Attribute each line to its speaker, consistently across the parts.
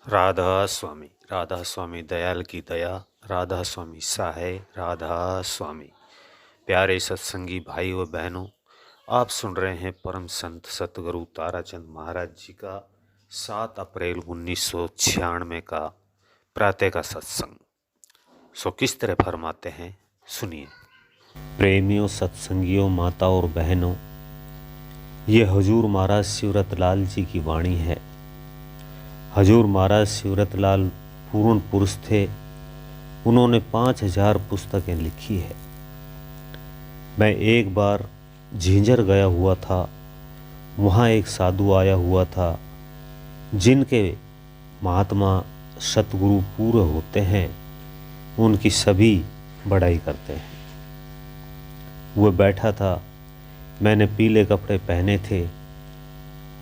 Speaker 1: राधा स्वामी दयाल की दया, राधा स्वामी सहाय, राधा स्वामी। प्यारे सत्संगी भाई व बहनों, आप सुन रहे हैं परम संत सतगुरु ताराचंद महाराज जी का 7 अप्रैल 1996 का प्रातः का सत्संग। सो किस तरह फरमाते हैं, सुनिए। प्रेमियों, सत्संगियों, माता और बहनों, ये हजूर महाराज शिवरत लाल जी की वाणी है। हजूर महाराज शिवरत लाल पूर्ण पुरुष थे। उन्होंने 5000 पुस्तकें लिखी है। मैं एक बार झिंझर गया हुआ था। वहाँ एक साधु आया हुआ था जिनके महात्मा सतगुरु पूरे होते हैं, उनकी सभी बड़ाई करते हैं। वह बैठा था। मैंने पीले कपड़े पहने थे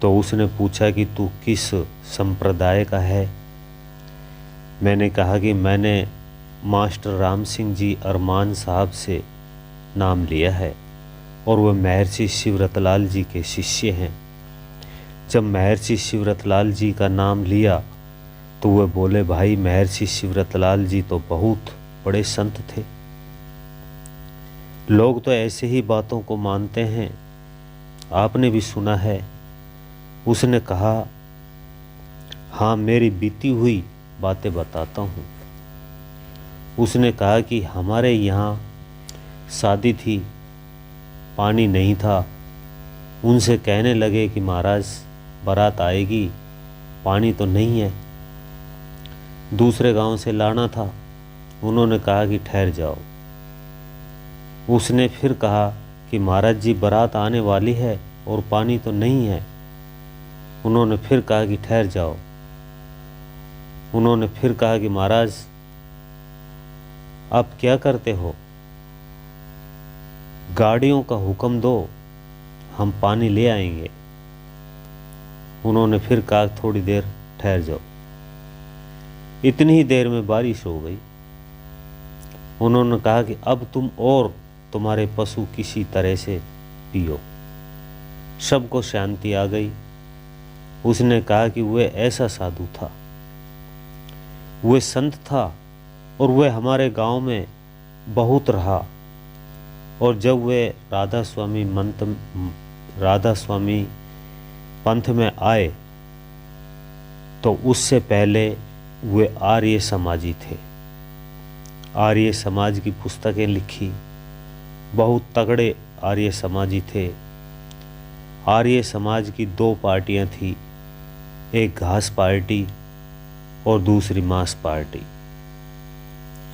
Speaker 1: तो उसने पूछा कि तू किस संप्रदाय का है। मैंने कहा कि मैंने मास्टर राम सिंह जी अरमान साहब से नाम लिया है और वह महर्षि शिवरतलाल जी के शिष्य हैं। जब महर्षि शिवरतलाल जी का नाम लिया तो वह बोले, भाई महर्षि शिवरतलाल जी तो बहुत बड़े संत थे। लोग तो ऐसे ही बातों को मानते हैं, आपने भी सुना है। उसने कहा, हाँ, मेरी बीती हुई बातें बताता हूँ। उसने कहा कि हमारे यहाँ शादी थी, पानी नहीं था। उनसे कहने लगे कि महाराज बारात आएगी, पानी तो नहीं है। दूसरे गांव से लाना था। उन्होंने कहा कि ठहर जाओ। उसने फिर कहा कि महाराज जी बारात आने वाली है और पानी तो नहीं है। उन्होंने फिर कहा कि ठहर जाओ। उन्होंने फिर कहा कि महाराज आप क्या करते हो, गाड़ियों का हुक्म दो, हम पानी ले आएंगे। उन्होंने फिर कहा थोड़ी देर ठहर जाओ। इतनी ही देर में बारिश हो गई। उन्होंने कहा कि अब तुम और तुम्हारे पशु किसी तरह से पियो। सबको शांति आ गई। उसने कहा कि वह ऐसा साधु था, वह संत था और वह हमारे गांव में बहुत रहा। और जब वे राधा स्वामी पंथ में आए तो उससे पहले वे आर्य समाजी थे। आर्य समाज की पुस्तकें लिखी, बहुत तगड़े आर्य समाजी थे। आर्य समाज की 2 पार्टियां थी, एक घास पार्टी और दूसरी मांस पार्टी।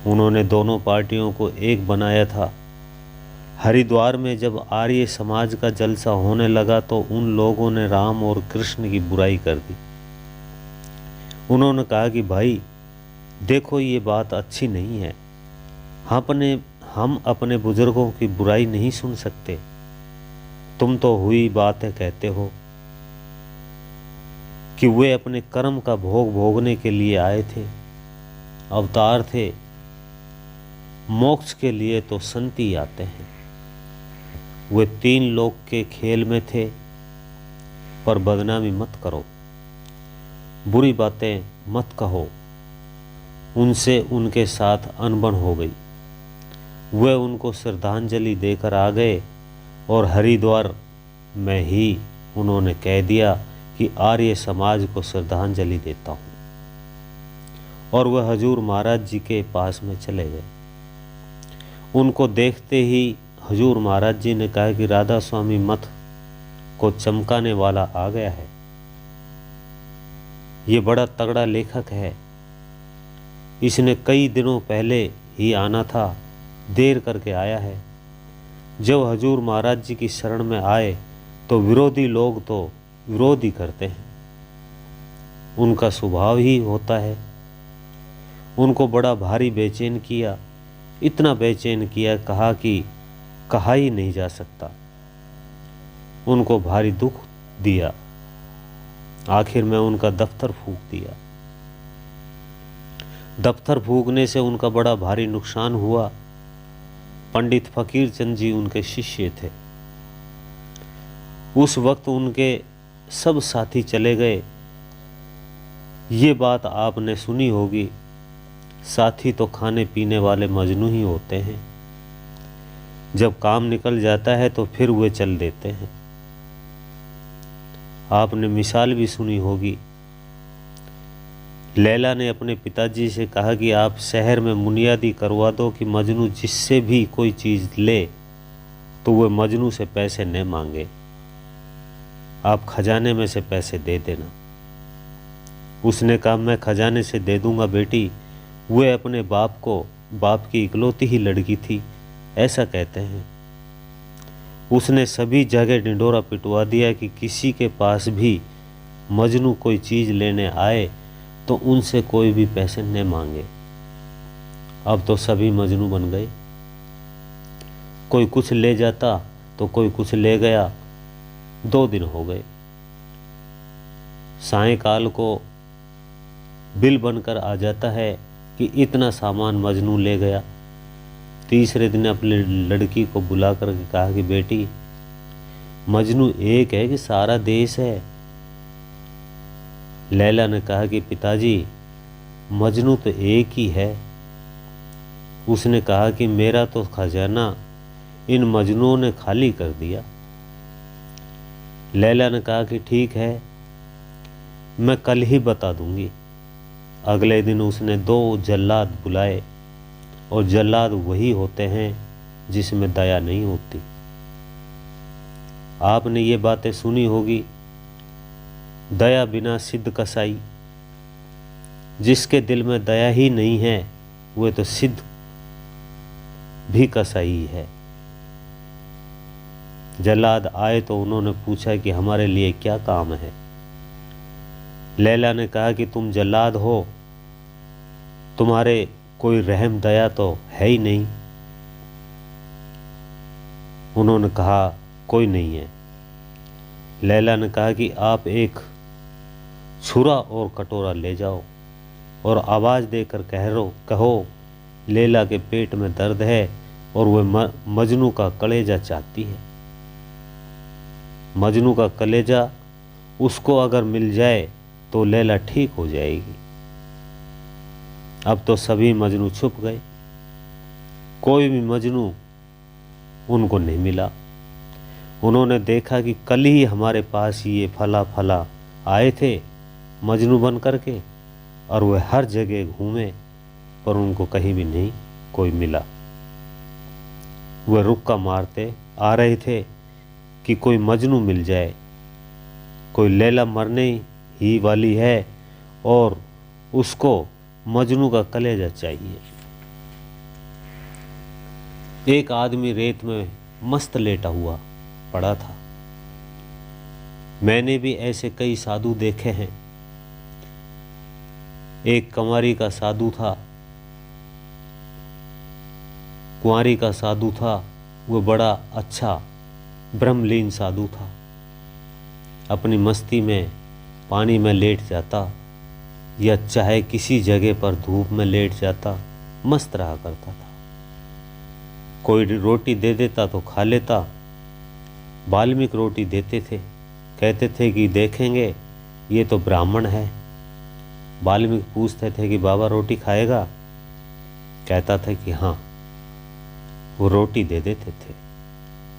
Speaker 1: उन्होंने दोनों पार्टियों को एक बनाया था। हरिद्वार में जब आर्य समाज का जलसा होने लगा तो उन लोगों ने राम और कृष्ण की बुराई कर दी। उन्होंने कहा कि भाई देखो, ये बात अच्छी नहीं है। हम अपने बुजुर्गों की बुराई नहीं सुन सकते। तुम तो हुई बातें कहते हो कि वे अपने कर्म का भोग भोगने के लिए आए थे, अवतार थे। मोक्ष के लिए तो संत ही आते हैं। वे 3 लोक के खेल में थे, पर बदनामी मत करो, बुरी बातें मत कहो। उनसे उनके साथ अनबन हो गई। वे उनको श्रद्धांजलि देकर आ गए और हरिद्वार में ही उन्होंने कह दिया कि आर्य समाज को श्रद्धांजलि देता हूँ। और वह हजूर महाराज जी के पास में चले गए। उनको देखते ही हजूर महाराज जी ने कहा कि राधा स्वामी मत को चमकाने वाला आ गया है। ये बड़ा तगड़ा लेखक है, इसने कई दिनों पहले ही आना था, देर करके आया है। जब हजूर महाराज जी की शरण में आए तो विरोधी लोग तो विरोध ही करते हैं, उनका स्वभाव ही होता है। उनको बड़ा भारी बेचैन किया, इतना बेचैन किया, कहा कि कहा ही नहीं जा सकता। उनको भारी दुख दिया। आखिर में उनका दफ्तर फूंक दिया। दफ्तर फूंकने से उनका बड़ा भारी नुकसान हुआ। पंडित फकीर चंद जी उनके शिष्य थे। उस वक्त उनके सब साथी चले गए। ये बात आपने सुनी होगी, साथी तो खाने पीने वाले मजनू ही होते हैं। जब काम निकल जाता है तो फिर वे चल देते हैं। आपने मिसाल भी सुनी होगी, लैला ने अपने पिताजी से कहा कि आप शहर में मुनियादी करवा दो कि मजनू जिससे भी कोई चीज़ ले तो वह मजनू से पैसे न मांगे, आप खजाने में से पैसे दे देना। उसने कहा मैं खजाने से दे दूंगा बेटी, वह अपने बाप की इकलौती ही लड़की थी, ऐसा कहते हैं। उसने सभी जगह ढिंढोरा पिटवा दिया कि किसी के पास भी मजनू कोई चीज़ लेने आए तो उनसे कोई भी पैसे न मांगे। अब तो सभी मजनू बन गए, कोई कुछ ले जाता तो कोई कुछ ले गया। 2 दिन हो गए, सायंकाल को बिल बनकर आ जाता है कि इतना सामान मजनू ले गया। तीसरे दिन अपनी लड़की को बुला कर के कहा कि बेटी, मजनू एक है कि सारा देश है? लैला ने कहा कि पिताजी, मजनू तो एक ही है। उसने कहा कि मेरा तो खजाना इन मजनुओं ने खाली कर दिया। लैला ने कहा कि ठीक है, मैं कल ही बता दूंगी। अगले दिन उसने 2 जल्लाद बुलाए, और जल्लाद वही होते हैं जिसमें दया नहीं होती। आपने ये बातें सुनी होगी, दया बिना सिद्ध कसाई। जिसके दिल में दया ही नहीं है वह तो सिद्ध भी कसाई है। जल्लाद आए तो उन्होंने पूछा कि हमारे लिए क्या काम है। लैला ने कहा कि तुम जल्लाद हो, तुम्हारे कोई रहम दया तो है ही नहीं। उन्होंने कहा कोई नहीं है। लैला ने कहा कि आप एक छुरा और कटोरा ले जाओ और आवाज़ देकर कहो लैला के पेट में दर्द है और वह मजनू का कलेजा चाहती है। मजनू का कलेजा उसको अगर मिल जाए तो लैला ठीक हो जाएगी। अब तो सभी मजनू छुप गए, कोई भी मजनू उनको नहीं मिला। उन्होंने देखा कि कल ही हमारे पास ये फला आए थे मजनू बन करके, और वह हर जगह घूमे पर उनको कहीं भी नहीं कोई मिला। वह रुक्का मारते आ रहे थे कि कोई मजनू मिल जाए, कोई लैला मरने ही वाली है और उसको मजनू का कलेजा चाहिए। एक आदमी रेत में मस्त लेटा हुआ पड़ा था। मैंने भी ऐसे कई साधु देखे हैं। एक कुंवारी का साधु था, वो बड़ा अच्छा ब्रह्मलीन साधु था। अपनी मस्ती में पानी में लेट जाता या चाहे किसी जगह पर धूप में लेट जाता, मस्त रहा करता था। कोई रोटी दे देता तो खा लेता। वाल्मीकि रोटी देते थे, कहते थे कि देखेंगे ये तो ब्राह्मण है। वाल्मीकि पूछते थे कि बाबा रोटी खाएगा? कहता था कि हाँ। वो रोटी दे देते थे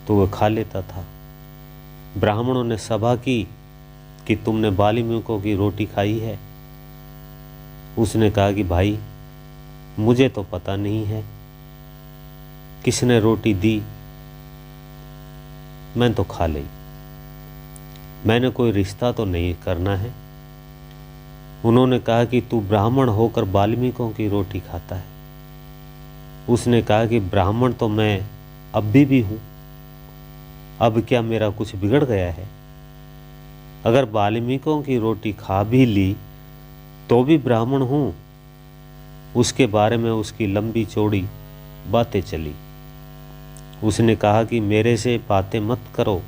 Speaker 1: तो वो खा लेता था। ब्राह्मणों ने सभा की कि तुमने वाल्मीकियों की रोटी खाई है? उसने कहा कि भाई मुझे तो पता नहीं है किसने रोटी दी, मैं तो खा ली, मैंने कोई रिश्ता तो नहीं करना है। उन्होंने कहा कि तू ब्राह्मण होकर वाल्मीकियों की रोटी खाता है। उसने कहा कि ब्राह्मण तो मैं अब भी हूँ, अब क्या मेरा कुछ बिगड़ गया है? अगर वाल्मीकियों की रोटी खा भी ली तो भी ब्राह्मण हूँ। उसके बारे में उसकी लंबी चौड़ी बातें चली। उसने कहा कि मेरे से बातें मत करो।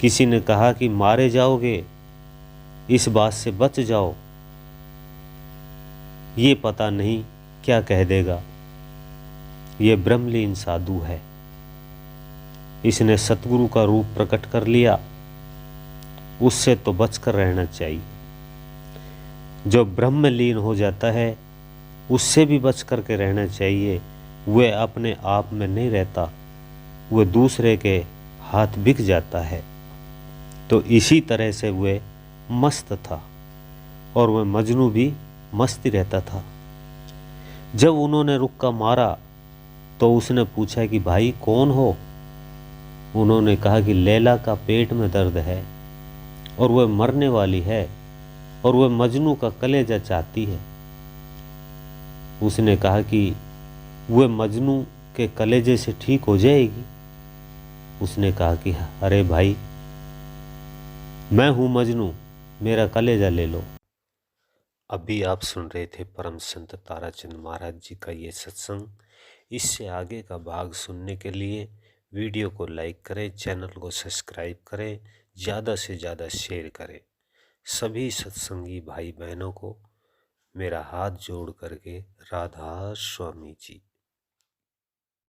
Speaker 1: किसी ने कहा कि मारे जाओगे, इस बात से बच जाओ, ये पता नहीं क्या कह देगा। ये ब्रह्मलीन साधु है, इसने सतगुरु का रूप प्रकट कर लिया, उससे तो बचकर रहना चाहिए। जो ब्रह्म में लीन हो जाता है उससे भी बच करके रहना चाहिए। वह अपने आप में नहीं रहता, वह दूसरे के हाथ बिक जाता है। तो इसी तरह से वह मस्त था और वह मजनू भी मस्त ही रहता था। जब उन्होंने रुक्का मारा तो उसने पूछा कि भाई कौन हो। उन्होंने कहा कि लैला का पेट में दर्द है और वह मरने वाली है और वह मजनू का कलेजा चाहती है। उसने कहा कि वह मजनू के कलेजे से ठीक हो जाएगी। उसने कहा कि अरे भाई, मैं हूं मजनू, मेरा कलेजा ले लो। अभी आप सुन रहे थे परम संत ताराचंद महाराज जी का ये सत्संग। इससे आगे का भाग सुनने के लिए वीडियो को लाइक करें, चैनल को सब्सक्राइब करें, ज़्यादा से ज़्यादा शेयर करें। सभी सत्संगी भाई बहनों को मेरा हाथ जोड़ करके राधा स्वामी जी।